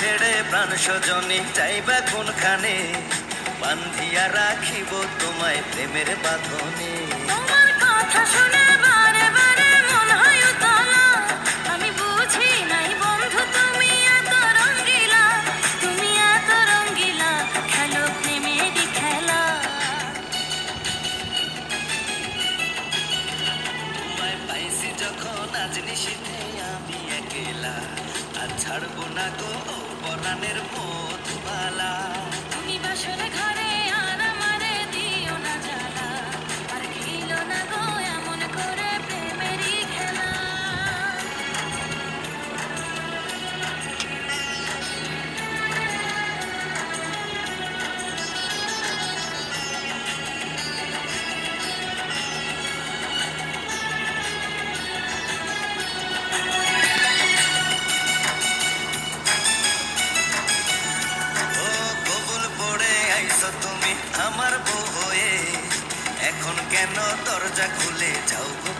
ছেড়ে প্রাণ স্বজনে যাইবা কোনখানে, বান্ধিয়া রাখিব তোমায় প্রেমের বাঁধনে। তোমার কথা শুনে বারে বারে মন হয় উতলা, আমি বুঝি নাই বন্ধু তুমি এত রঙ্গিলা, তুমি এত রঙ্গিলা, খেলো প্রেমেরই খেলা। তোমায় পাইছি যখন আজ নিশীথে আমি একলা, আর ছাড়বো না গো পরাণের মধুবালা। তুমি বাসরে ঘরে আর আমারে দিও না জ্বালা, আর খেলো না গো এমন করে প্রেমেরই খেলা। ও কবুল পড়ে আইছো তুমি আমার বউ হয়ে, এখন কেন দরজা খুলে যাও গো